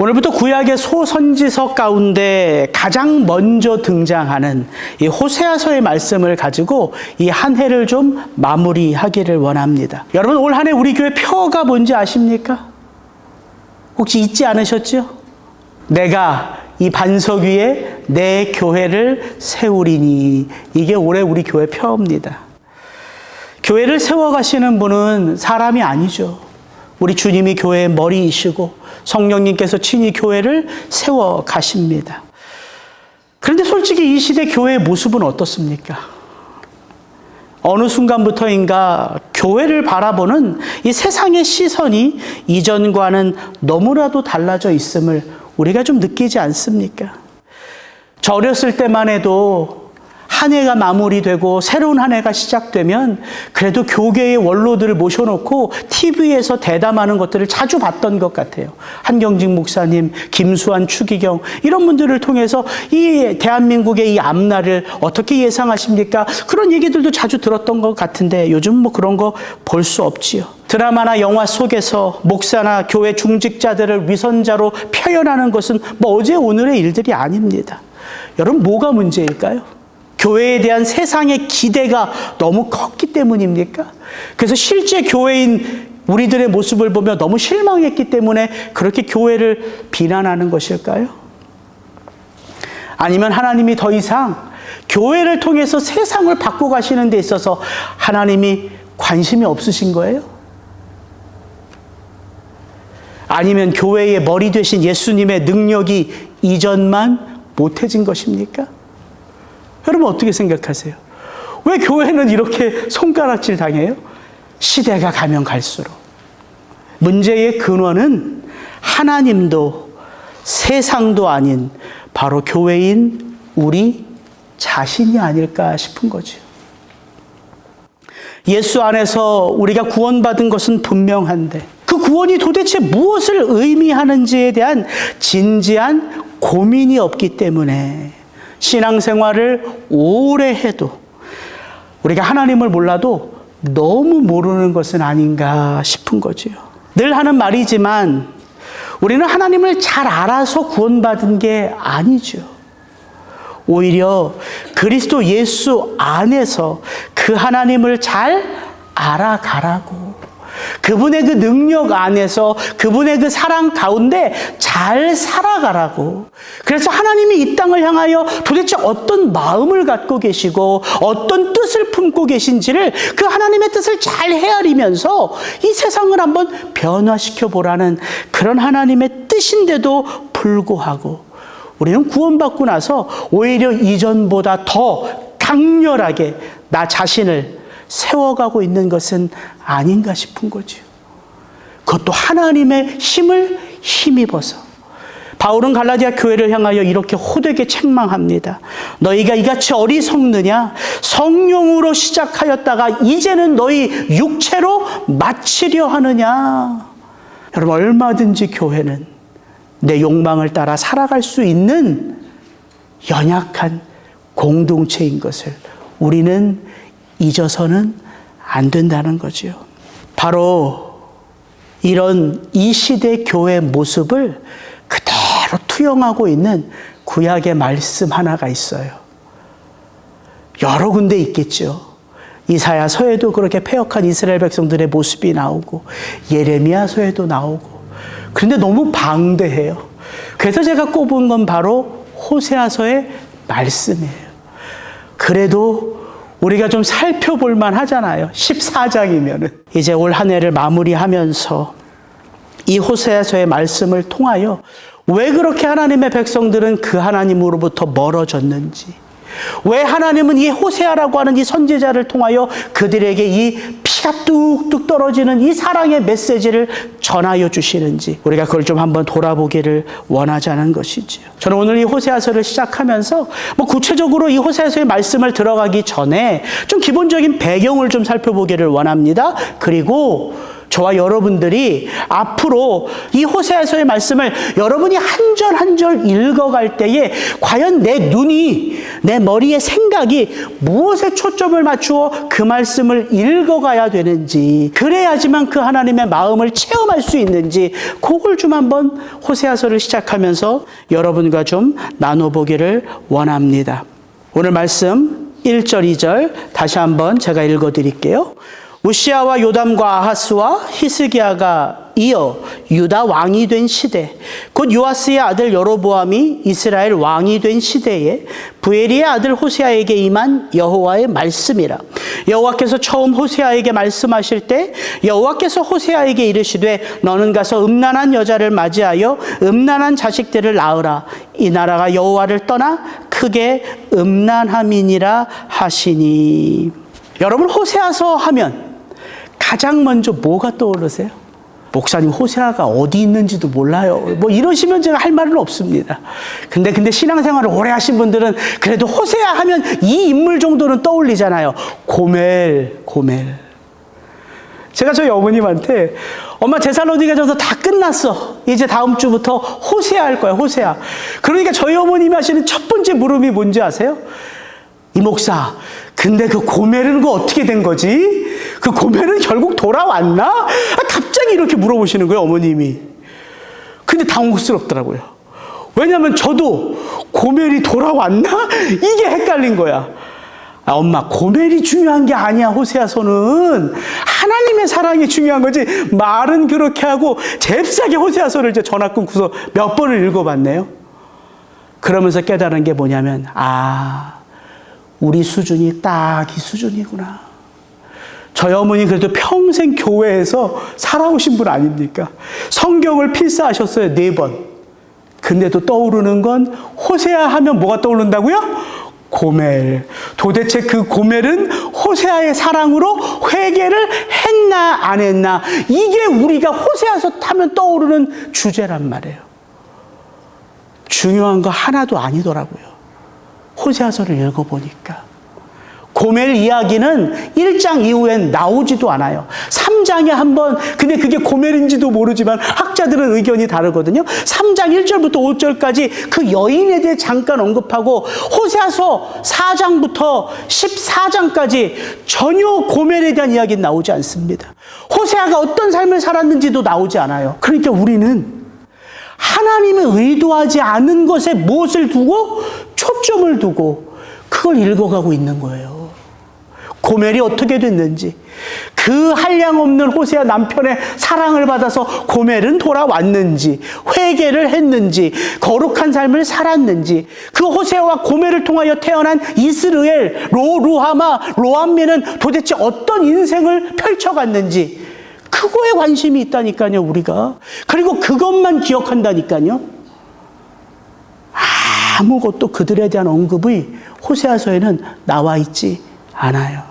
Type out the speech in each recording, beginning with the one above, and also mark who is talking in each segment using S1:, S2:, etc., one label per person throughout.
S1: 오늘부터 구약의 소선지서 가운데 가장 먼저 등장하는 이 호세아서의 말씀을 가지고 이 한 해를 좀 마무리하기를 원합니다. 여러분, 올 한 해 우리 교회 표어가 뭔지 아십니까? 혹시 잊지 않으셨죠? 내가 이 반석 위에 내 교회를 세우리니. 이게 올해 우리 교회 표어입니다. 교회를 세워가시는 분은 사람이 아니죠. 우리 주님이 교회의 머리이시고 성령님께서 친히 교회를 세워가십니다. 그런데 솔직히 이 시대 교회의 모습은 어떻습니까? 어느 순간부터인가 교회를 바라보는 이 세상의 시선이 이전과는 너무나도 달라져 있음을 우리가 좀 느끼지 않습니까? 저 어렸을 때만 해도 한 해가 마무리되고 새로운 한 해가 시작되면 그래도 교계의 원로들을 모셔놓고 TV에서 대담하는 것들을 자주 봤던 것 같아요. 한경직 목사님, 김수환, 추기경 이런 분들을 통해서 이 대한민국의 이 앞날을 어떻게 예상하십니까? 그런 얘기들도 자주 들었던 것 같은데 요즘 뭐 그런 거 볼 수 없지요. 드라마나 영화 속에서 목사나 교회 중직자들을 위선자로 표현하는 것은 뭐 어제 오늘의 일들이 아닙니다. 여러분, 뭐가 문제일까요? 교회에 대한 세상의 기대가 너무 컸기 때문입니까? 그래서 실제 교회인 우리들의 모습을 보며 너무 실망했기 때문에 그렇게 교회를 비난하는 것일까요? 아니면 하나님이 더 이상 교회를 통해서 세상을 바꿔가시는 데 있어서 하나님이 관심이 없으신 거예요? 아니면 교회의 머리 되신 예수님의 능력이 이전만 못해진 것입니까? 여러분, 어떻게 생각하세요? 왜 교회는 이렇게 손가락질 당해요? 시대가 가면 갈수록. 문제의 근원은 하나님도 세상도 아닌 바로 교회인 우리 자신이 아닐까 싶은 거죠. 예수 안에서 우리가 구원받은 것은 분명한데 그 구원이 도대체 무엇을 의미하는지에 대한 진지한 고민이 없기 때문에 신앙생활을 오래 해도 우리가 하나님을 몰라도 너무 모르는 것은 아닌가 싶은 거지요. 늘 하는 말이지만 우리는 하나님을 잘 알아서 구원받은 게 아니죠. 오히려 그리스도 예수 안에서 그 하나님을 잘 알아가라고, 그분의 그 능력 안에서 그분의 그 사랑 가운데 잘 살아가라고. 그래서 하나님이 이 땅을 향하여 도대체 어떤 마음을 갖고 계시고 어떤 뜻을 품고 계신지를 그 하나님의 뜻을 잘 헤아리면서 이 세상을 한번 변화시켜 보라는 그런 하나님의 뜻인데도 불구하고 우리는 구원받고 나서 오히려 이전보다 더 강렬하게 나 자신을 세워가고 있는 것은 아닌가 싶은 거죠. 그것도 하나님의 힘을 힘입어서. 바울은 갈라디아 교회를 향하여 이렇게 호되게 책망합니다. 너희가 이같이 어리석느냐? 성령으로 시작하였다가 이제는 너희 육체로 마치려 하느냐? 여러분, 얼마든지 교회는 내 욕망을 따라 살아갈 수 있는 연약한 공동체인 것을 우리는 잊어서는 안 된다는 거죠. 바로 이런 이 시대 교회 모습을 그대로 투영하고 있는 구약의 말씀 하나가 있어요. 여러 군데 있겠죠. 이사야서에도 그렇게 패역한 이스라엘 백성들의 모습이 나오고 예레미야서에도 나오고. 그런데 너무 방대해요. 그래서 제가 꼽은 건 바로 호세아서의 말씀이에요. 그래도 우리가 좀 살펴볼 만 하잖아요. 14장이면은. 이제 올 한 해를 마무리하면서 이 호세아서의 말씀을 통하여 왜 그렇게 하나님의 백성들은 그 하나님으로부터 멀어졌는지, 왜 하나님은 이 호세아라고 하는 이 선지자를 통하여 그들에게 이 피가 뚝뚝 떨어지는 이 사랑의 메시지를 전하여 주시는지 우리가 그걸 좀 한번 돌아보기를 원하자는 것이지요. 저는 오늘 이 호세아서를 시작하면서 구체적으로 이 호세아서의 말씀을 들어가기 전에 좀 기본적인 배경을 좀 살펴보기를 원합니다. 그리고 저와 여러분들이 앞으로 이 호세아서의 말씀을 여러분이 한 절 한 절 읽어갈 때에 과연 내 눈이, 내 머리의 생각이 무엇에 초점을 맞추어 그 말씀을 읽어가야 되는지, 그래야지만 그 하나님의 마음을 체험할 수 있는지, 그걸 좀 한번 호세아서를 시작하면서 여러분과 좀 나눠보기를 원합니다. 오늘 말씀 1절, 2절 다시 한번 제가 읽어드릴게요. 우시아와 요담과 아하스와 히스기야가 이어 유다 왕이 된 시대, 곧 요아스의 아들 여로보암이 이스라엘 왕이 된 시대에 부엘리의 아들 호세아에게 임한 여호와의 말씀이라. 여호와께서 처음 호세아에게 말씀하실 때 여호와께서 호세아에게 이르시되 너는 가서 음란한 여자를 맞이하여 음란한 자식들을 낳으라. 이 나라가 여호와를 떠나 크게 음란함이니라 하시니. 여러분, 호세아서 하면 가장 먼저 뭐가 떠오르세요? 목사님, 호세아가 어디 있는지도 몰라요. 뭐 이러시면 제가 할 말은 없습니다. 근데 신앙생활을 오래 하신 분들은 그래도 호세아 하면 이 인물 정도는 떠올리잖아요. 고멜. 제가 저희 어머님한테 엄마 제살로니가 져서 다 끝났어. 이제 다음 주부터 호세아 할 거야, 호세아. 그러니까 저희 어머님이 하시는 첫 번째 물음이 뭔지 아세요? 이 목사, 근데 그 고멜은 그 어떻게 된 거지? 그 고멜은 결국 돌아왔나? 갑자기 이렇게 물어보시는 거예요, 어머님이. 근데 당혹스럽더라고요. 왜냐하면 저도 고멜이 돌아왔나? 이게 헷갈린 거야. 엄마, 고멜이 중요한 게 아니야, 호세아서는. 하나님의 사랑이 중요한 거지. 말은 그렇게 하고 잽싸게 호세아서를 이제 전화 끊고서 몇 번을 읽어봤네요. 그러면서 깨달은 게 뭐냐면, 우리 수준이 딱 이 수준이구나. 저희 어머니 그래도 평생 교회에서 살아오신 분 아닙니까? 성경을 필사하셨어요, 4번. 근데도 떠오르는 건 호세아 하면 뭐가 떠오른다고요? 고멜. 도대체 그 고멜은 호세아의 사랑으로 회개를 했나 안 했나? 이게 우리가 호세아서 타면 떠오르는 주제란 말이에요. 중요한 거 하나도 아니더라고요. 호세아서를 읽어보니까. 고멜 이야기는 1장 이후엔 나오지도 않아요. 3장에 한번, 근데 그게 고멜인지도 모르지만 학자들은 의견이 다르거든요. 3장 1절부터 5절까지 그 여인에 대해 잠깐 언급하고 호세아서 4장부터 14장까지 전혀 고멜에 대한 이야기는 나오지 않습니다. 호세아가 어떤 삶을 살았는지도 나오지 않아요. 그러니까 우리는 하나님의 의도하지 않은 것에 무엇을 두고 초점을 두고 그걸 읽어가고 있는 거예요. 고멜이 어떻게 됐는지, 그 한량없는 호세아 남편의 사랑을 받아서 고멜은 돌아왔는지, 회개를 했는지, 거룩한 삶을 살았는지, 그 호세아와 고멜을 통하여 태어난 이스르엘, 루하마, 로암미는 도대체 어떤 인생을 펼쳐갔는지, 그거에 관심이 있다니까요, 우리가. 그리고 그것만 기억한다니까요. 아무것도 그들에 대한 언급이 호세아서에는 나와 있지 않아요.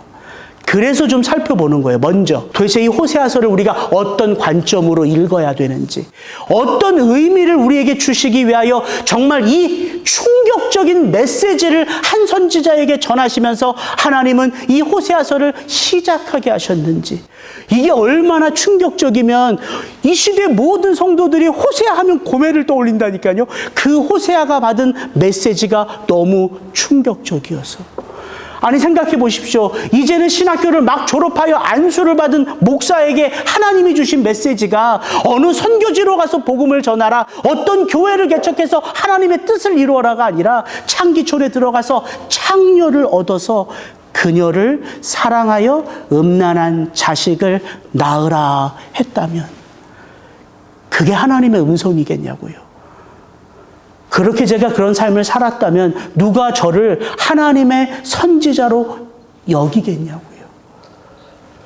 S1: 그래서 좀 살펴보는 거예요. 먼저 도대체 이 호세아서를 우리가 어떤 관점으로 읽어야 되는지, 어떤 의미를 우리에게 주시기 위하여 정말 이 충격적인 메시지를 한 선지자에게 전하시면서 하나님은 이 호세아서를 시작하게 하셨는지, 이게 얼마나 충격적이면 이 시대 모든 성도들이 호세아 하면 고멜을 떠올린다니까요. 그 호세아가 받은 메시지가 너무 충격적이어서. 아니, 생각해 보십시오. 이제는 신학교를 막 졸업하여 안수를 받은 목사에게 하나님이 주신 메시지가 어느 선교지로 가서 복음을 전하라, 어떤 교회를 개척해서 하나님의 뜻을 이루어라가 아니라 창기촌에 들어가서 창녀를 얻어서 그녀를 사랑하여 음란한 자식을 낳으라 했다면 그게 하나님의 음성이겠냐고요. 그렇게 제가 그런 삶을 살았다면 누가 저를 하나님의 선지자로 여기겠냐고요.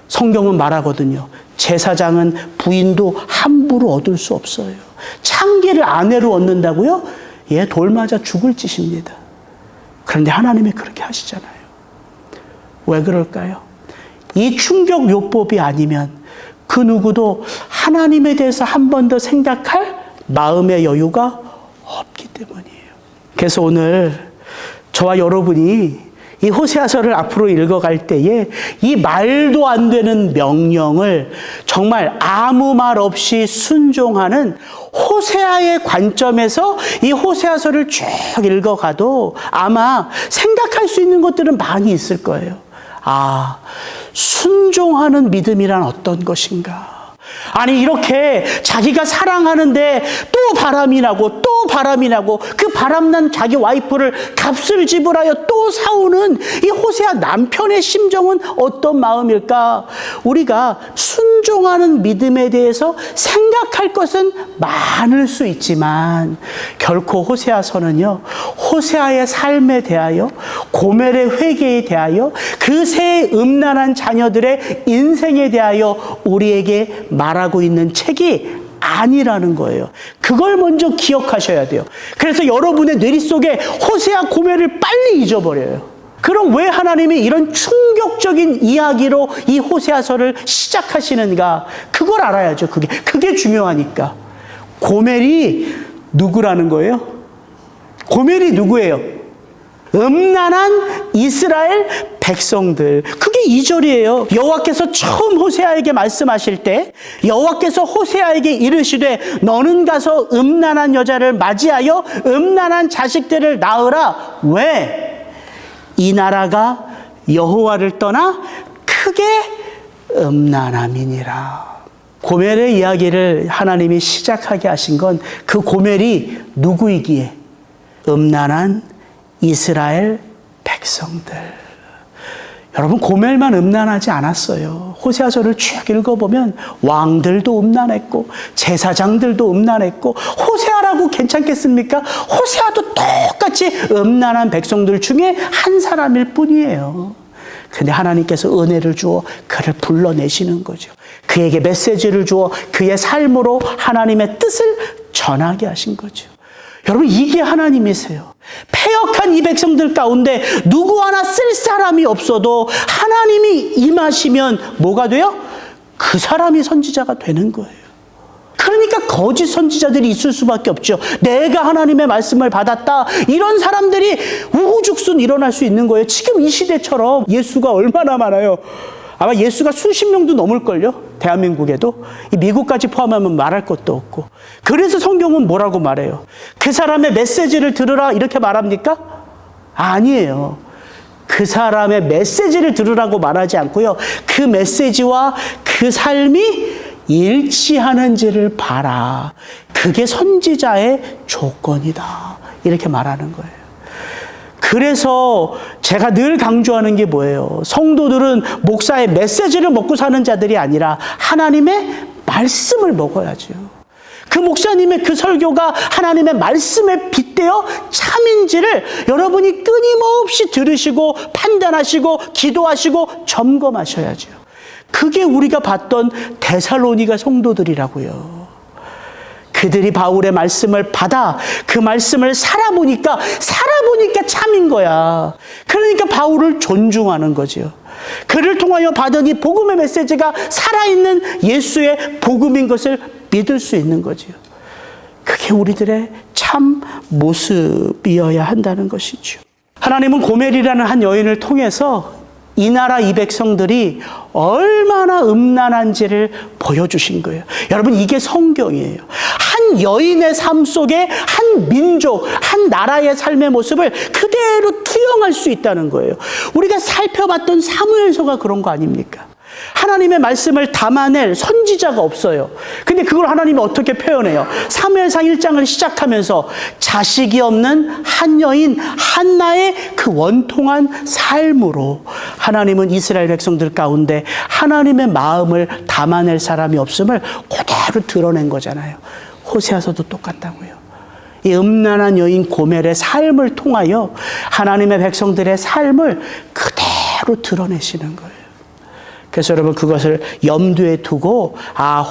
S1: 성경은 말하거든요. 제사장은 부인도 함부로 얻을 수 없어요. 창기를 아내로 얻는다고요? 얘 돌 맞아 죽을 짓입니다. 그런데 하나님이 그렇게 하시잖아요. 왜 그럴까요? 이 충격 요법이 아니면 그 누구도 하나님에 대해서 한 번 더 생각할 마음의 여유가 없기 때문이에요. 그래서 오늘 저와 여러분이 이 호세아서를 앞으로 읽어갈 때에 이 말도 안 되는 명령을 정말 아무 말 없이 순종하는 호세아의 관점에서 이 호세아서를 쭉 읽어가도 아마 생각할 수 있는 것들은 많이 있을 거예요. 아, 순종하는 믿음이란 어떤 것인가? 아니, 이렇게 자기가 사랑하는데 또 바람이 나고 또 바람이 나고 그 바람난 자기 와이프를 값을 지불하여 또 사오는 이 호세아 남편의 심정은 어떤 마음일까? 우리가 순종하는 믿음에 대해서 생각할 것은 많을 수 있지만 결코 호세아서는요, 호세아의 삶에 대하여, 고멜의 회개에 대하여, 그 세 음란한 자녀들의 인생에 대하여 우리에게 말하고 있는 책이 아니라는 거예요. 그걸 먼저 기억하셔야 돼요. 그래서 여러분의 뇌리 속에 호세아 고멜을 빨리 잊어버려요. 그럼 왜 하나님이 이런 충격적인 이야기로 이 호세아서를 시작하시는가? 그걸 알아야죠. 그게 중요하니까. 고멜이 누구라는 거예요? 고멜이 누구예요? 음란한 이스라엘 백성들. 그게 2절이에요. 여호와께서 처음 호세아에게 말씀하실 때 여호와께서 호세아에게 이르시되 너는 가서 음란한 여자를 맞이하여 음란한 자식들을 낳으라. 왜? 이 나라가 여호와를 떠나 크게 음란함이니라. 고멜의 이야기를 하나님이 시작하게 하신 건 그 고멜이 누구이기에? 음란한 이스라엘 백성들. 여러분, 고멜만 음란하지 않았어요. 호세아서를 쭉 읽어보면 왕들도 음란했고 제사장들도 음란했고, 호세아라고 괜찮겠습니까? 호세아도 똑같이 음란한 백성들 중에 한 사람일 뿐이에요. 근데 하나님께서 은혜를 주어 그를 불러내시는 거죠. 그에게 메시지를 주어 그의 삶으로 하나님의 뜻을 전하게 하신 거죠. 여러분, 이게 하나님이세요. 패역한 이 백성들 가운데 누구 하나 쓸 사람이 없어도 하나님이 임하시면 뭐가 돼요? 그 사람이 선지자가 되는 거예요. 그러니까 거짓 선지자들이 있을 수밖에 없죠. 내가 하나님의 말씀을 받았다, 이런 사람들이 우후죽순 일어날 수 있는 거예요. 지금 이 시대처럼 예수가 얼마나 많아요. 아마 예수가 수십 명도 넘을걸요. 대한민국에도. 미국까지 포함하면 말할 것도 없고. 그래서 성경은 뭐라고 말해요? 그 사람의 메시지를 들으라, 이렇게 말합니까? 아니에요. 그 사람의 메시지를 들으라고 말하지 않고요, 그 메시지와 그 삶이 일치하는지를 봐라. 그게 선지자의 조건이다, 이렇게 말하는 거예요. 그래서 제가 늘 강조하는 게 뭐예요? 성도들은 목사의 메시지를 먹고 사는 자들이 아니라 하나님의 말씀을 먹어야죠. 그 목사님의 그 설교가 하나님의 말씀에 빗대어 참인지를 여러분이 끊임없이 들으시고 판단하시고 기도하시고 점검하셔야죠. 그게 우리가 봤던 데살로니가 성도들이라고요. 그들이 바울의 말씀을 받아 그 말씀을 살아보니까 참인 거야. 그러니까 바울을 존중하는 거죠. 그를 통하여 받은 이 복음의 메시지가 살아있는 예수의 복음인 것을 믿을 수 있는 거죠. 그게 우리들의 참 모습이어야 한다는 것이죠. 하나님은 고멜이라는 한 여인을 통해서 이 나라 이 백성들이 얼마나 음란한지를 보여주신 거예요. 여러분, 이게 성경이에요. 한 여인의 삶 속에 한 민족, 한 나라의 삶의 모습을 그대로 투영할 수 있다는 거예요. 우리가 살펴봤던 사무엘서가 그런 거 아닙니까? 하나님의 말씀을 담아낼 선지자가 없어요. 근데 그걸 하나님이 어떻게 표현해요? 사무엘상 1장을 시작하면서 자식이 없는 한 여인 한나의 그 원통한 삶으로 하나님은 이스라엘 백성들 가운데 하나님의 마음을 담아낼 사람이 없음을 그대로 드러낸 거잖아요. 호세아서도 똑같다고요. 이 음란한 여인 고멜의 삶을 통하여 하나님의 백성들의 삶을 그대로 드러내시는 거예요. 그래서 여러분, 그것을 염두에 두고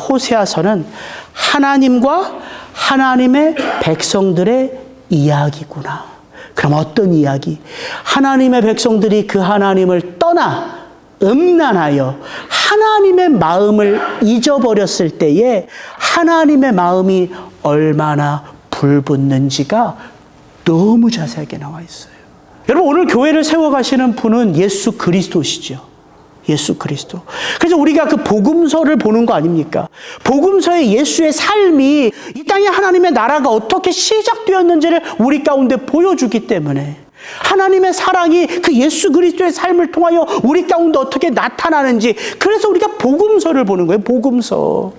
S1: 호세아서는 하나님과 하나님의 백성들의 이야기구나. 그럼 어떤 이야기? 하나님의 백성들이 그 하나님을 떠나 음란하여 하나님의 마음을 잊어버렸을 때에 하나님의 마음이 얼마나 불붙는지가 너무 자세하게 나와 있어요. 여러분, 오늘 교회를 세워가시는 분은 예수 그리스도시죠. 예수 그리스도. 그래서 우리가 그 복음서를 보는 거 아닙니까? 복음서의 예수의 삶이 이 땅에 하나님의 나라가 어떻게 시작되었는지를 우리 가운데 보여주기 때문에, 하나님의 사랑이 그 예수 그리스도의 삶을 통하여 우리 가운데 어떻게 나타나는지, 그래서 우리가 복음서를 보는 거예요. 복음서.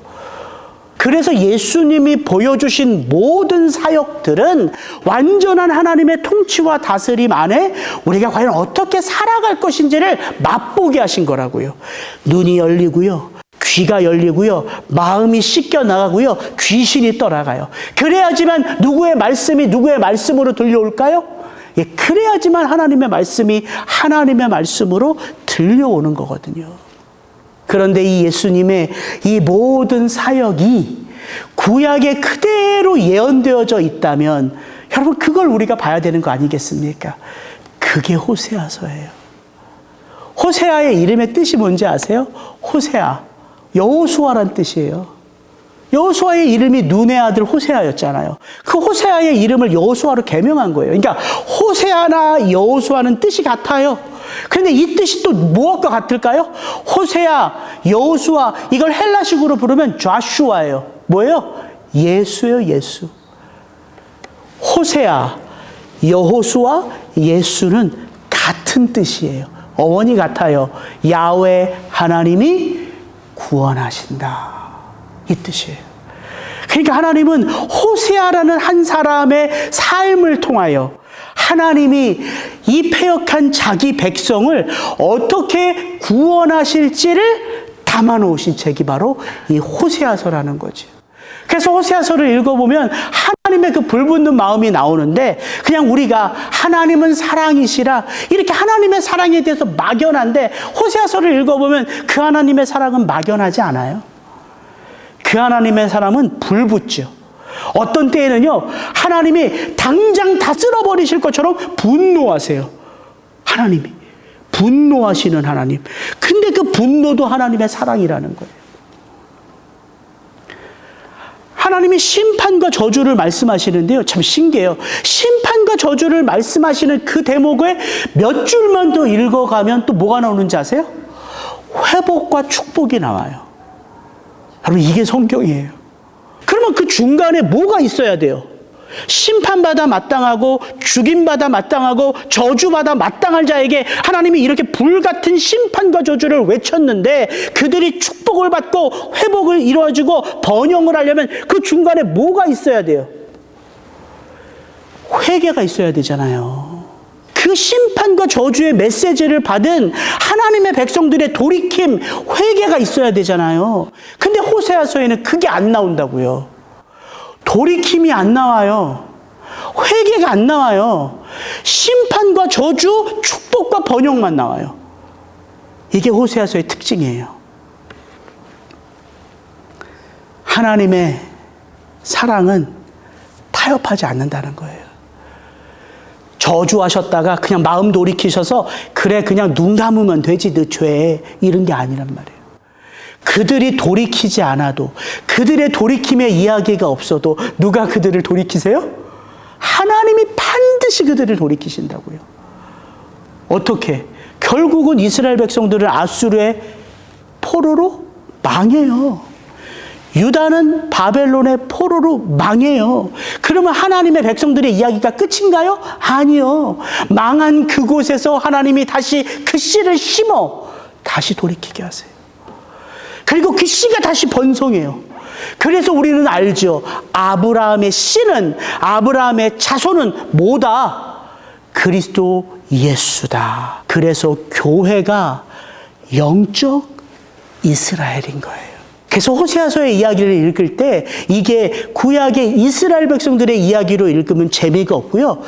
S1: 그래서 예수님이 보여주신 모든 사역들은 완전한 하나님의 통치와 다스림 안에 우리가 과연 어떻게 살아갈 것인지를 맛보게 하신 거라고요. 눈이 열리고요, 귀가 열리고요, 마음이 씻겨 나가고요, 귀신이 떠나가요. 그래야지만 누구의 말씀이 누구의 말씀으로 들려올까요? 예, 그래야지만 하나님의 말씀이 하나님의 말씀으로 들려오는 거거든요. 그런데 이 예수님의 이 모든 사역이 구약에 그대로 예언되어져 있다면, 여러분, 그걸 우리가 봐야 되는 거 아니겠습니까? 그게 호세아서예요. 호세아의 이름의 뜻이 뭔지 아세요? 호세아, 여호수아란 뜻이에요. 여호수아의 이름이 눈의 아들 호세아였잖아요. 그 호세아의 이름을 여호수아로 개명한 거예요. 그러니까 호세아나 여호수아는 뜻이 같아요. 그런데 이 뜻이 또 무엇과 같을까요? 호세아, 여호수아, 이걸 헬라식으로 부르면 좌슈아예요. 뭐예요? 예수예요, 예수. 호세아, 여호수아, 예수는 같은 뜻이에요. 어원이 같아요. 야훼 하나님이 구원하신다, 이 뜻이에요. 그러니까 하나님은 호세아라는 한 사람의 삶을 통하여 하나님이 이 패역한 자기 백성을 어떻게 구원하실지를 담아놓으신 책이 바로 이 호세아서라는 거죠. 그래서 호세아서를 읽어보면 하나님의 그 불붙는 마음이 나오는데, 그냥 우리가 하나님은 사랑이시라 이렇게 하나님의 사랑에 대해서 막연한데, 호세아서를 읽어보면 그 하나님의 사랑은 막연하지 않아요. 그 하나님의 사랑은 불붙죠. 어떤 때에는요, 하나님이 당장 다 쓸어버리실 것처럼 분노하세요. 하나님이 분노하시는 하나님. 근데 그 분노도 하나님의 사랑이라는 거예요. 하나님이 심판과 저주를 말씀하시는데요, 참 신기해요. 심판과 저주를 말씀하시는 그 대목에 몇 줄만 더 읽어가면 또 뭐가 나오는지 아세요? 회복과 축복이 나와요. 여러분, 이게 성경이에요. 그러면 그 중간에 뭐가 있어야 돼요? 심판받아 마땅하고 죽임받아 마땅하고 저주받아 마땅할 자에게 하나님이 이렇게 불같은 심판과 저주를 외쳤는데, 그들이 축복을 받고 회복을 이루어지고 번영을 하려면 그 중간에 뭐가 있어야 돼요? 회개가 있어야 되잖아요. 그 심판과 저주의 메시지를 받은 하나님의 백성들의 돌이킴, 회개가 있어야 되잖아요. 근데 호세아서에는 그게 안 나온다고요. 돌이킴이 안 나와요. 회개가 안 나와요. 심판과 저주, 축복과 번영만 나와요. 이게 호세아서의 특징이에요. 하나님의 사랑은 타협하지 않는다는 거예요. 저주하셨다가 그냥 마음 돌이키셔서 그래 그냥 눈 감으면 되지 너 죄, 이런 게 아니란 말이에요. 그들이 돌이키지 않아도, 그들의 돌이킴의 이야기가 없어도 누가 그들을 돌이키세요? 하나님이 반드시 그들을 돌이키신다고요. 어떻게? 결국은 이스라엘 백성들은 아수르의 포로로 망해요. 유다는 바벨론의 포로로 망해요. 그러면 하나님의 백성들의 이야기가 끝인가요? 아니요. 망한 그곳에서 하나님이 다시 그 씨를 심어 다시 돌이키게 하세요. 그리고 그 씨가 다시 번성해요. 그래서 우리는 알죠. 아브라함의 씨는, 아브라함의 자손은 뭐다? 그리스도 예수다. 그래서 교회가 영적 이스라엘인 거예요. 그래서 호세아서의 이야기를 읽을 때 이게 구약의 이스라엘 백성들의 이야기로 읽으면 재미가 없고요,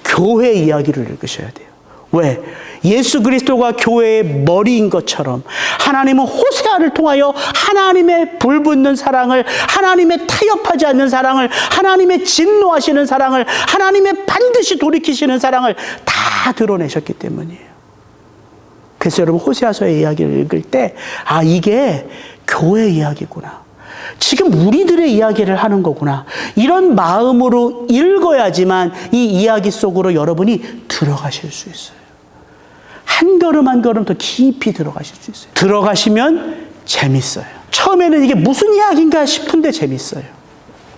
S1: 교회 이야기를 읽으셔야 돼요. 왜? 예수 그리스도가 교회의 머리인 것처럼 하나님은 호세아를 통하여 하나님의 불붙는 사랑을, 하나님의 타협하지 않는 사랑을, 하나님의 진노하시는 사랑을, 하나님의 반드시 돌이키시는 사랑을 다 드러내셨기 때문이에요. 그래서 여러분, 호세아서의 이야기를 읽을 때 이게 교회 이야기구나. 지금 우리들의 이야기를 하는 거구나. 이런 마음으로 읽어야지만 이 이야기 속으로 여러분이 들어가실 수 있어요. 한 걸음 한 걸음 더 깊이 들어가실 수 있어요. 들어가시면 재밌어요. 처음에는 이게 무슨 이야기인가 싶은데 재밌어요.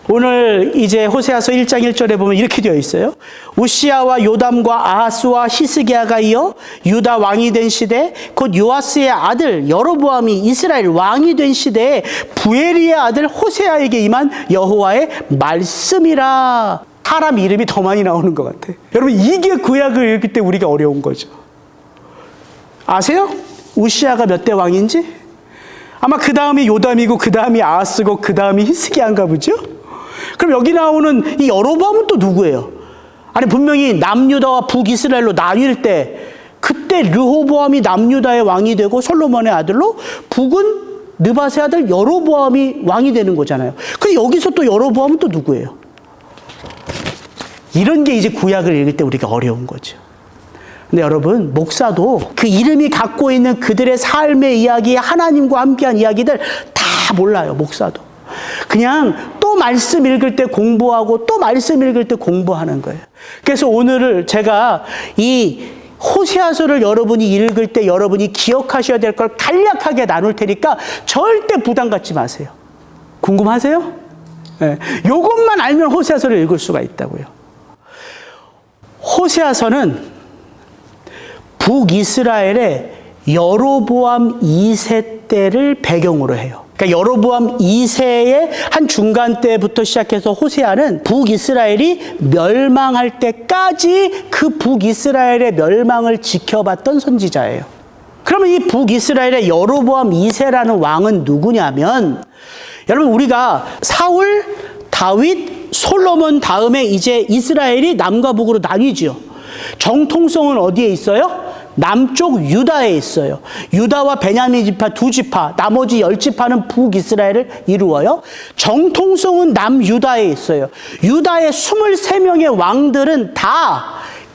S1: 오늘 이제 호세아서 1장 1절에 보면 이렇게 되어 있어요. 우시야와 요담과 아하스와 히스기야가 이어 유다 왕이 된 시대, 곧 요아스의 아들 여로보암이 이스라엘 왕이 된 시대에 부엘리의 아들 호세아에게 임한 여호와의 말씀이라. 사람 이름이 더 많이 나오는 것 같아요. 여러분, 이게 구약을 읽을 때 우리가 어려운 거죠. 아세요? 우시야가 몇 대 왕인지? 아마 그 다음이 요담이고 그 다음이 아하스고 그 다음이 히스기야인가 보죠? 그럼 여기 나오는 이 여로보암은 또 누구예요? 아니, 분명히 남유다와 북이스라엘로 나뉠 때 그때 르호보암이 남유다의 왕이 되고 솔로몬의 아들로, 북은 느밧의 아들 여로보암이 왕이 되는 거잖아요. 근데 여기서 또 여로보암은 또 누구예요? 이런 게 이제 구약을 읽을 때 우리가 어려운 거죠. 근데 여러분, 목사도 그 이름이 갖고 있는 그들의 삶의 이야기, 하나님과 함께한 이야기들 다 몰라요. 목사도 그냥 또 말씀 읽을 때 공부하고 또 말씀 읽을 때 공부하는 거예요. 그래서 오늘을 제가 이 호세아서를 여러분이 읽을 때 여러분이 기억하셔야 될 걸 간략하게 나눌 테니까 절대 부담 갖지 마세요. 궁금하세요? 네. 이것만 알면 호세아서를 읽을 수가 있다고요. 호세아서는 북이스라엘의 여로보암 2세 때를 배경으로 해요. 그러니까 여로보암 2세의 한 중간 때부터 시작해서 호세아는 북이스라엘이 멸망할 때까지 그 북이스라엘의 멸망을 지켜봤던 선지자예요. 그러면 이 북이스라엘의 여로보암 2세라는 왕은 누구냐면, 여러분, 우리가 사울, 다윗, 솔로몬 다음에 이제 이스라엘이 남과 북으로 나뉘죠. 정통성은 어디에 있어요? 남쪽 유다에 있어요. 유다와 베냐민 지파 두 지파, 나머지 10지파는 북이스라엘을 이루어요. 정통성은 남유다에 있어요. 유다의 23명의 왕들은 다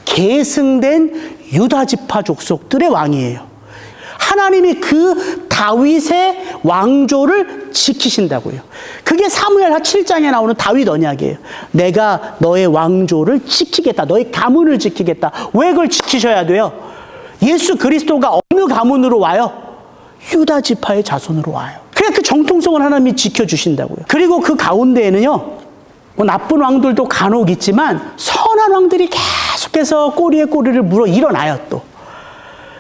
S1: 계승된 유다 지파 족속들의 왕이에요. 하나님이 그 다윗의 왕조를 지키신다고요. 그게 사무엘하 7장에 나오는 다윗 언약이에요. 내가 너의 왕조를 지키겠다. 너의 가문을 지키겠다. 왜 그걸 지키셔야 돼요? 예수 그리스도가 어느 가문으로 와요? 유다 지파의 자손으로 와요. 그래, 그 정통성을 하나님이 지켜주신다고요. 그리고 그 가운데에는요, 뭐 나쁜 왕들도 간혹 있지만 선한 왕들이 계속해서 꼬리에 꼬리를 물어 일어나요. 또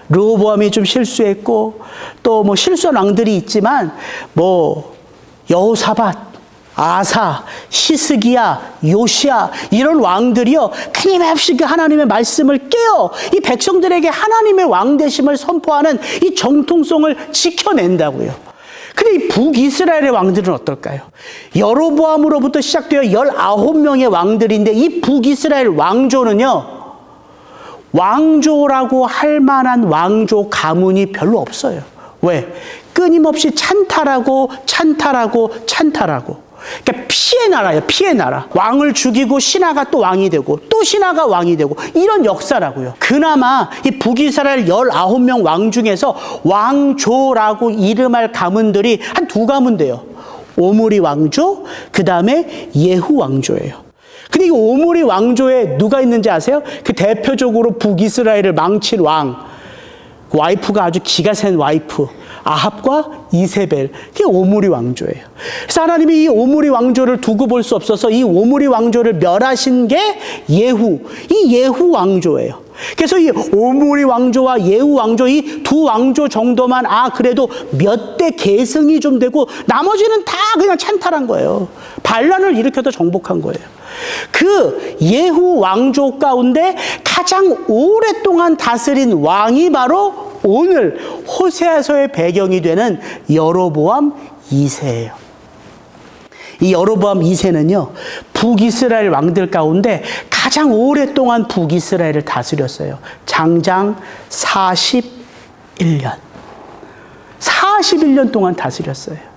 S1: 르호보암이 좀 실수했고 또 뭐 실수한 왕들이 있지만 뭐 여호사밧, 아사, 히스기야, 요시야, 이런 왕들이요, 끊임없이 그 하나님의 말씀을 깨어 이 백성들에게 하나님의 왕되심을 선포하는 이 정통성을 지켜낸다고요. 근데 이 북이스라엘의 왕들은 어떨까요? 여로보암으로부터 시작되어 19명의 왕들인데 이 북이스라엘 왕조는요, 왕조라고 할 만한 왕조 가문이 별로 없어요. 왜? 끊임없이 찬탈하고 찬탈하고 찬탈하고. 그러니까 피해 나라예요. 피해 나라. 왕을 죽이고 신하가 또 왕이 되고 또 신하가 왕이 되고, 이런 역사라고요. 그나마 이 북이스라엘 19명 왕 중에서 왕조라고 이름할 가문들이 한 두 가문 돼요. 오므리 왕조, 그 다음에 예후 왕조예요. 근데 이 오므리 왕조에 누가 있는지 아세요? 그 대표적으로 북이스라엘을 망칠 왕, 그 와이프가 아주 기가 센 와이프, 아합과 이세벨, 그게 오므리 왕조예요. 그래서 하나님이 이 오므리 왕조를 두고 볼 수 없어서 이 오므리 왕조를 멸하신 게 예후, 이 예후 왕조예요. 그래서 이 오므리 왕조와 예후 왕조, 이 두 왕조 정도만 그래도 몇 대 계승이 좀 되고 나머지는 다 그냥 찬탈한 거예요. 반란을 일으켜서 정복한 거예요. 그 예후 왕조 가운데 가장 오랫동안 다스린 왕이 바로 오늘 호세아서의 배경이 되는 여로보암 2세예요. 이 여로보암 2세는요, 북이스라엘 왕들 가운데 가장 오랫동안 북이스라엘을 다스렸어요. 장장 41년. 41년 동안 다스렸어요.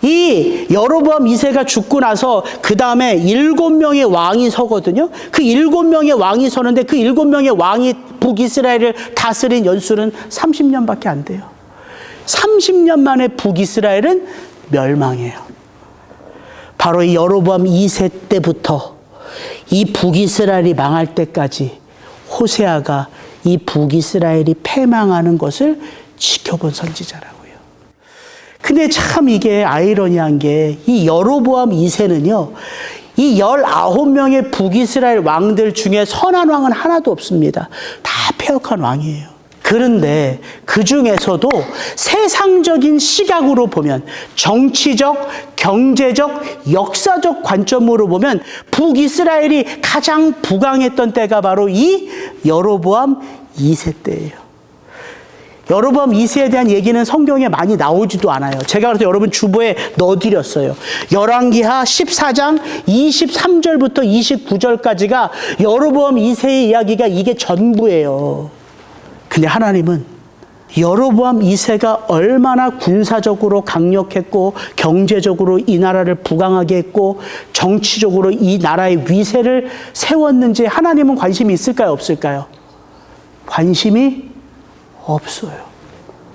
S1: 이 여로보암 2세가 죽고 나서 그 다음에 7명의 왕이 서거든요. 그 7명의 왕이 서는데 그 7명의 왕이 북이스라엘을 다스린 연수는 30년밖에 안 돼요. 30년 만에 북이스라엘은 멸망해요. 바로 이 여로보암 2세 때부터 이 북이스라엘이 망할 때까지 호세아가 이 북이스라엘이 패망하는 것을 지켜본 선지자라고요. 근데 참 이게 아이러니한 게 이 여로보암 2세는요. 이 19명의 북이스라엘 왕들 중에 선한 왕은 하나도 없습니다. 다 패역한 왕이에요. 그런데 그 중에서도 세상적인 시각으로 보면 정치적, 경제적, 역사적 관점으로 보면 북이스라엘이 가장 부강했던 때가 바로 이 여로보암 2세 때예요. 여로보암 2세에 대한 얘기는 성경에 많이 나오지도 않아요. 제가 그래서 여러분 주보에 넣어드렸어요. 열왕기하 14장 23절부터 29절까지가 여로보암 2세의 이야기가 이게 전부예요. 근데 하나님은 여로보암 2세가 얼마나 군사적으로 강력했고 경제적으로 이 나라를 부강하게 했고 정치적으로 이 나라의 위세를 세웠는지 하나님은 관심이 있을까요? 없을까요? 관심이 없어요.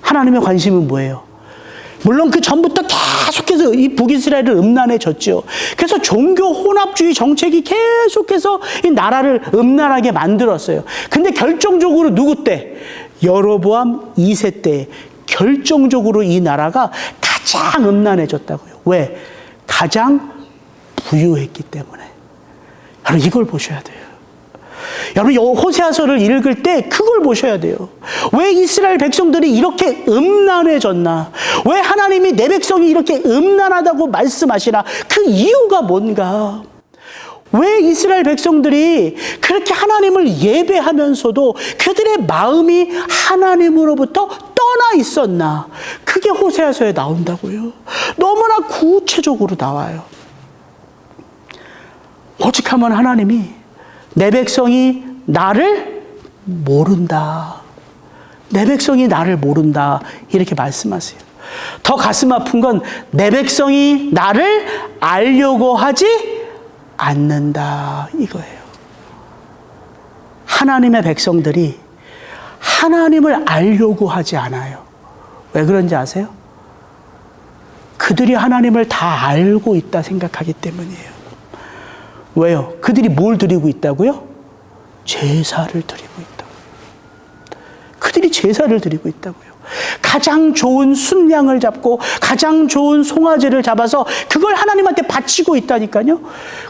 S1: 하나님의 관심은 뭐예요? 물론 그 전부터 계속해서 이 북이스라엘을 음란해졌죠. 그래서 종교 혼합주의 정책이 계속해서 이 나라를 음란하게 만들었어요. 근데 결정적으로 누구 때? 여로보암 2세 때 결정적으로 이 나라가 가장 음란해졌다고요. 왜? 가장 부유했기 때문에. 여러분 이걸 보셔야 돼요. 여러분 호세아서를 읽을 때 그걸 보셔야 돼요. 왜 이스라엘 백성들이 이렇게 음란해졌나? 왜 하나님이 내 백성이 이렇게 음란하다고 말씀하시나? 그 이유가 뭔가? 왜 이스라엘 백성들이 그렇게 하나님을 예배하면서도 그들의 마음이 하나님으로부터 떠나 있었나? 그게 호세아서에 나온다고요. 너무나 구체적으로 나와요. 오직하면 하나님이 내 백성이 나를 모른다. 내 백성이 나를 모른다. 이렇게 말씀하세요. 더 가슴 아픈 건 내 백성이 나를 알려고 하지 않는다. 이거예요. 하나님의 백성들이 하나님을 알려고 하지 않아요. 왜 그런지 아세요? 그들이 하나님을 다 알고 있다 생각하기 때문이에요. 왜요? 그들이 뭘 드리고 있다고요? 제사를 드리고 있다고요. 그들이 제사를 드리고 있다고요. 가장 좋은 순양을 잡고 가장 좋은 송아지를 잡아서 그걸 하나님한테 바치고 있다니까요.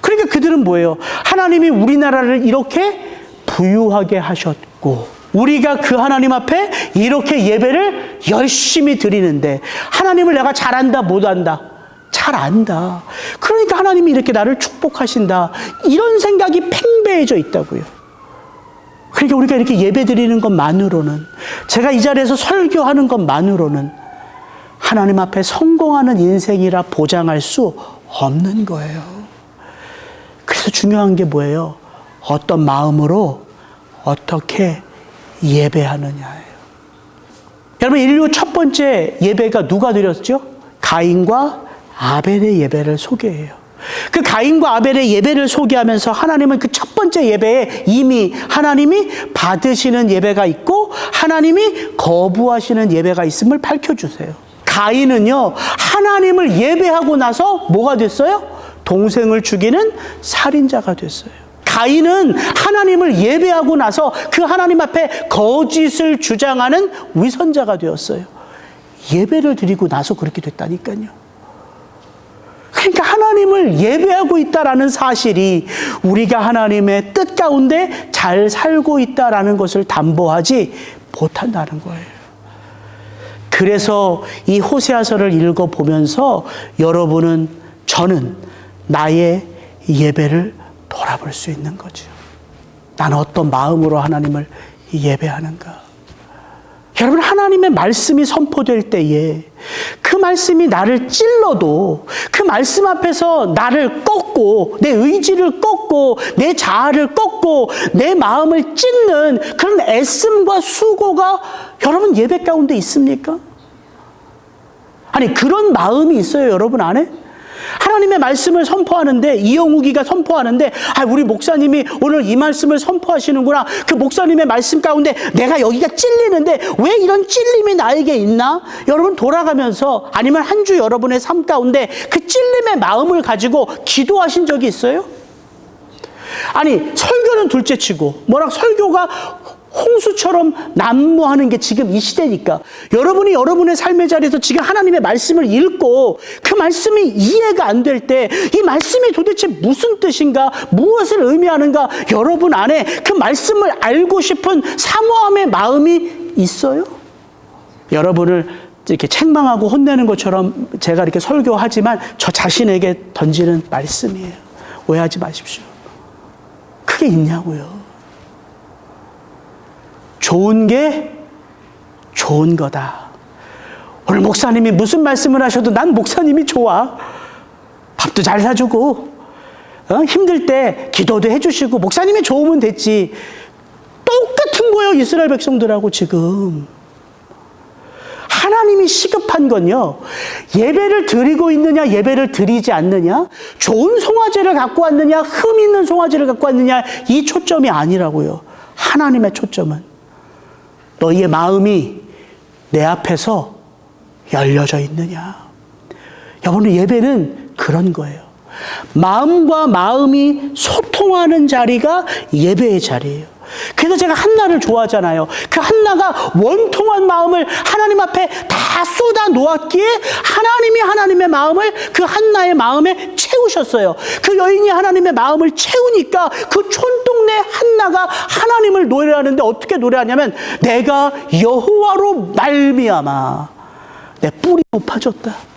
S1: 그러니까 그들은 뭐예요? 하나님이 우리나라를 이렇게 부유하게 하셨고 우리가 그 하나님 앞에 이렇게 예배를 열심히 드리는데 하나님을 내가 잘한다 못한다? 잘 안다. 그러니까 하나님이 이렇게 나를 축복하신다. 이런 생각이 팽배해져 있다고요. 그러니까 우리가 이렇게 예배 드리는 것만으로는 제가 이 자리에서 설교하는 것만으로는 하나님 앞에 성공하는 인생이라 보장할 수 없는 거예요. 그래서 중요한 게 뭐예요? 어떤 마음으로 어떻게 예배하느냐예요. 여러분 인류 첫 번째 예배가 누가 드렸죠? 가인과 아벨의 예배를 소개해요. 그 가인과 아벨의 예배를 소개하면서 하나님은 그 첫 번째 예배에 이미 하나님이 받으시는 예배가 있고 하나님이 거부하시는 예배가 있음을 밝혀주세요. 가인은요 하나님을 예배하고 나서 뭐가 됐어요? 동생을 죽이는 살인자가 됐어요. 가인은 하나님을 예배하고 나서 그 하나님 앞에 거짓을 주장하는 위선자가 되었어요. 예배를 드리고 나서 그렇게 됐다니까요. 그러니까 하나님을 예배하고 있다라는 사실이 우리가 하나님의 뜻 가운데 잘 살고 있다라는 것을 담보하지 못한다는 거예요. 그래서 이 호세아서를 읽어보면서 여러분은 저는 나의 예배를 돌아볼 수 있는 거죠. 나는 어떤 마음으로 하나님을 예배하는가. 여러분 하나님의 말씀이 선포될 때에 그 말씀이 나를 찔러도 그 말씀 앞에서 나를 꺾고 내 의지를 꺾고 내 자아를 꺾고 내 마음을 찢는 그런 애씀과 수고가 여러분 예배 가운데 있습니까? 아니 그런 마음이 있어요 여러분 안에? 하나님의 말씀을 선포하는데, 이영욱이가 선포하는데, 우리 목사님이 오늘 이 말씀을 선포하시는구나. 그 목사님의 말씀 가운데 내가 여기가 찔리는데 왜 이런 찔림이 나에게 있나? 여러분 돌아가면서 아니면 한 주 여러분의 삶 가운데 그 찔림의 마음을 가지고 기도하신 적이 있어요? 아니, 설교는 둘째치고 설교가 홍수처럼 난무하는 게 지금 이 시대니까 여러분이 여러분의 삶의 자리에서 지금 하나님의 말씀을 읽고 그 말씀이 이해가 안 될 때 이 말씀이 도대체 무슨 뜻인가, 무엇을 의미하는가, 여러분 안에 그 말씀을 알고 싶은 사모함의 마음이 있어요? 여러분을 이렇게 책망하고 혼내는 것처럼 제가 이렇게 설교하지만 저 자신에게 던지는 말씀이에요. 오해하지 마십시오. 그게 있냐고요. 좋은 게 좋은 거다. 오늘 목사님이 무슨 말씀을 하셔도 난 목사님이 좋아. 밥도 잘 사주고 힘들 때 기도도 해주시고 목사님이 좋으면 됐지. 똑같은 거예요, 이스라엘 백성들하고 지금. 하나님이 시급한 건요, 예배를 드리고 있느냐, 예배를 드리지 않느냐, 좋은 송아지를 갖고 왔느냐, 흠 있는 송아지를 갖고 왔느냐, 이 초점이 아니라고요. 하나님의 초점은 너희의 마음이 내 앞에서 열려져 있느냐. 여러분, 예배는 그런 거예요. 마음과 마음이 소통하는 자리가 예배의 자리예요. 그래서 제가 한나를 좋아하잖아요. 그 한나가 원통한 마음을 하나님 앞에 다 쏟아 놓았기에 하나님이 하나님의 마음을 그 한나의 마음에 채우셨어요. 그 여인이 하나님의 마음을 채우니까 그 촌동네 한나가 하나님을 노래하는데 어떻게 노래하냐면, 내가 여호와로 말미암아 내 뿔이 높아졌다.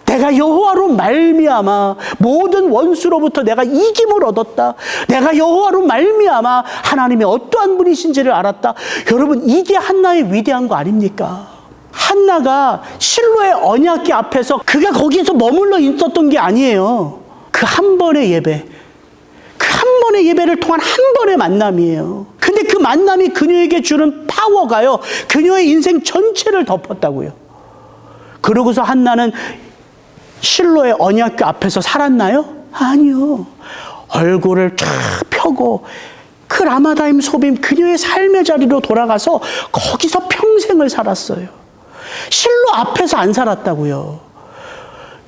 S1: 내가 여호와로 말미암아 모든 원수로부터 내가 이김을 얻었다. 내가 여호와로 말미암아 하나님이 어떠한 분이신지를 알았다. 여러분, 이게 한나의 위대한 거 아닙니까? 한나가 실로의 언약궤 앞에서 그가 거기서 머물러 있었던 게 아니에요. 그 한 번의 예배, 그 한 번의 예배를 통한 한 번의 만남이에요. 근데 그 만남이 그녀에게 주는 파워가요, 그녀의 인생 전체를 덮었다고요. 그러고서 한나는 실로의 언약궤 앞에서 살았나요? 아니요. 얼굴을 쫙 펴고 그 라마다임 소빔 그녀의 삶의 자리로 돌아가서 거기서 평생을 살았어요. 실로 앞에서 안 살았다고요.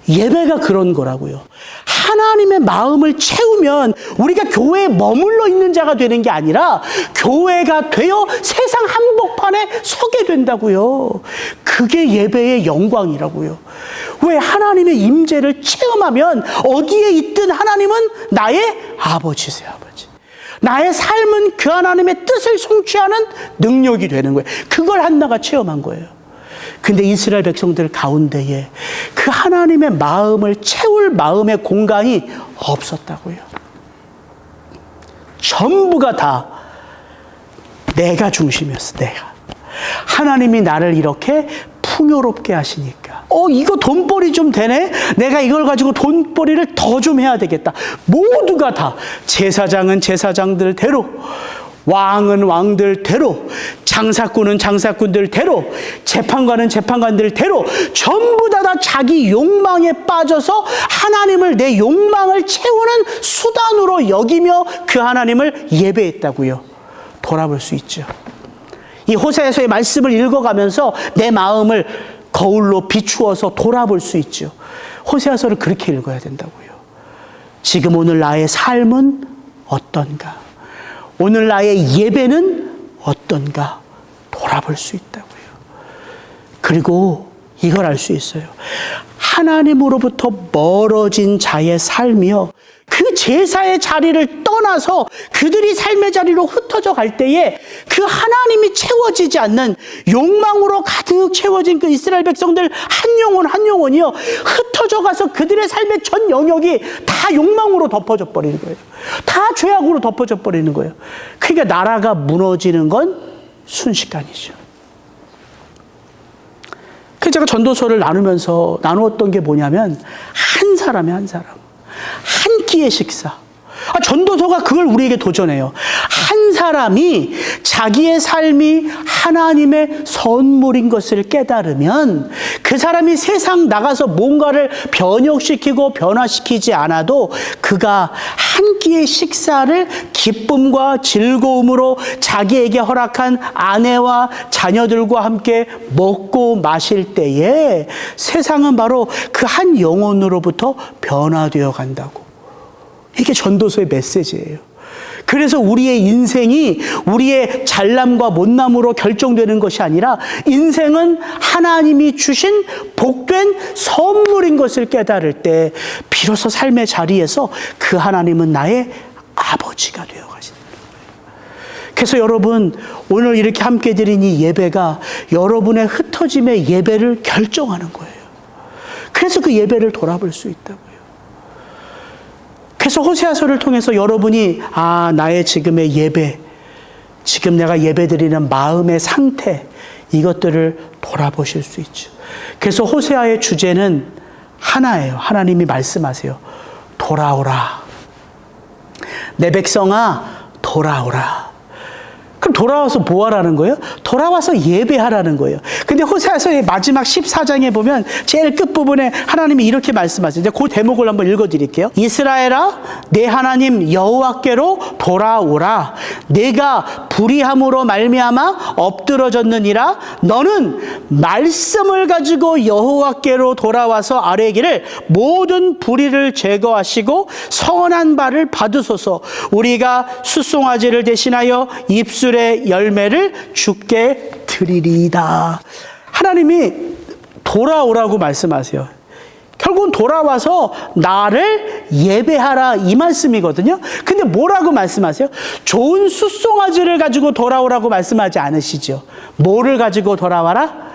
S1: 예배가 그런 거라고요. 하나님의 마음을 채우면 우리가 교회에 머물러 있는 자가 되는 게 아니라 교회가 되어 세상 한복판에 서게 된다고요. 그게 예배의 영광이라고요. 왜? 하나님의 임재를 체험하면 어디에 있든 하나님은 나의 아버지세요, 아버지. 나의 삶은 그 하나님의 뜻을 성취하는 능력이 되는 거예요. 그걸 한나가 체험한 거예요. 근데 이스라엘 백성들 가운데에 그 하나님의 마음을 채울 마음의 공간이 없었다고요. 전부가 다 내가 중심이었어, 내가. 하나님이 나를 이렇게 풍요롭게 하시니까 이거 돈벌이 좀 되네? 내가 이걸 가지고 돈벌이를 더 좀 해야 되겠다. 모두가 다 제사장은 제사장들대로, 왕은 왕들대로, 장사꾼은 장사꾼들대로, 재판관은 재판관들대로 전부 다 자기 욕망에 빠져서 하나님을, 내 욕망을 채우는 수단으로 여기며 그 하나님을 예배했다고요. 돌아볼 수 있죠. 이 호세아서의 말씀을 읽어가면서 내 마음을 거울로 비추어서 돌아볼 수 있죠. 호세아서를 그렇게 읽어야 된다고요. 지금 오늘 나의 삶은 어떤가? 오늘 나의 예배는 어떤가? 돌아볼 수 있다고요. 그리고 이걸 알 수 있어요. 하나님으로부터 멀어진 자의 삶이요, 그 제사의 자리를 떠나서 그들이 삶의 자리로 흩어져 갈 때에 그 하나님이 채워지지 않는, 욕망으로 가득 채워진 그 이스라엘 백성들 한 영혼 한 영혼이요, 흩어져 가서 그들의 삶의 전 영역이 다 욕망으로 덮어져 버리는 거예요. 다 죄악으로 덮어져 버리는 거예요. 그러니까 나라가 무너지는 건 순식간이죠. 그래서 제가 전도서를 나누었던 게 뭐냐면, 한 사람이 한 사람, 한 끼의 식사. 전도서가 그걸 우리에게 도전해요. 한 사람이 자기의 삶이 하나님의 선물인 것을 깨달으면 그 그 사람이 세상 나가서 뭔가를 변혁시키고 변화시키지 않아도 그가 한 끼의 식사를 기쁨과 즐거움으로 자기에게 허락한 아내와 자녀들과 함께 먹고 마실 때에 세상은 바로 그 한 영혼으로부터 변화되어 간다고. 이게 전도서의 메시지예요. 그래서 우리의 인생이 우리의 잘남과 못남으로 결정되는 것이 아니라 인생은 하나님이 주신 복된 선물인 것을 깨달을 때 비로소 삶의 자리에서 그 하나님은 나의 아버지가 되어 가신다. 그래서 여러분, 오늘 이렇게 함께 드린 이 예배가 여러분의 흩어짐의 예배를 결정하는 거예요. 그래서 그 예배를 돌아볼 수 있다고요. 그래서 호세아서를 통해서 여러분이 나의 지금의 예배, 지금 내가 예배드리는 마음의 상태, 이것들을 돌아보실 수 있죠. 그래서 호세아의 주제는 하나예요. 하나님이 말씀하세요. 돌아오라. 내 백성아, 돌아오라. 그럼 돌아와서 뭐 하라는 거예요? 돌아와서 예배하라는 거예요. 근데 호세아서의 마지막 14장에 보면 제일 끝부분에 하나님이 이렇게 말씀하세요. 이제 그 대목을 한번 읽어드릴게요. 이스라엘아, 내 하나님 여호와께로 돌아오라. 내가 불의함으로 말미암아 엎드러졌느니라. 너는 말씀을 가지고 여호와께로 돌아와서 아뢰기를 모든 불의를 제거하시고 선한 바를 받으소서. 우리가 숫송아지를 대신하여 입술의 열매를 주께 드리리이다. 하나님이 돌아오라고 말씀하세요. 결국은 돌아와서 나를 예배하라, 이 말씀이거든요. 근데 뭐라고 말씀하세요? 좋은 숫송아지를 가지고 돌아오라고 말씀하지 않으시죠. 뭐를 가지고 돌아와라?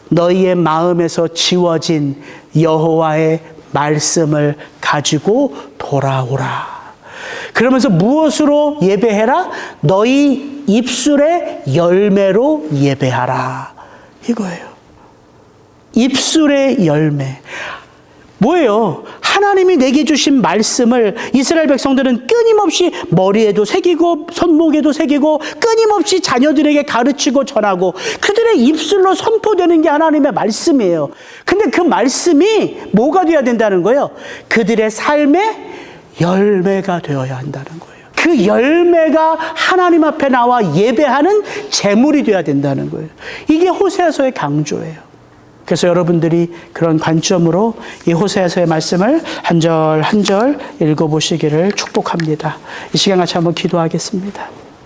S1: 너희의 마음에서 지워진 여호와의 말씀을 가지고 돌아오라. 그러면서 무엇으로 예배해라? 너희 입술의 열매로 예배하라. 이거예요. 입술의 열매. 뭐예요? 하나님이 내게 주신 말씀을 이스라엘 백성들은 끊임없이 머리에도 새기고 손목에도 새기고 끊임없이 자녀들에게 가르치고 전하고 그들의 입술로 선포되는 게 하나님의 말씀이에요. 근데 그 말씀이 뭐가 되어야 된다는 거예요? 그들의 삶의 열매가 되어야 한다는 거예요. 그 열매가 하나님 앞에 나와 예배하는 제물이 되어야 된다는 거예요. 이게 호세아서의 강조예요. 그래서 여러분들이 그런 관점으로 이 호세아서의 말씀을 한 절 한 절 읽어보시기를 축복합니다. 이 시간 같이 한번 기도하겠습니다.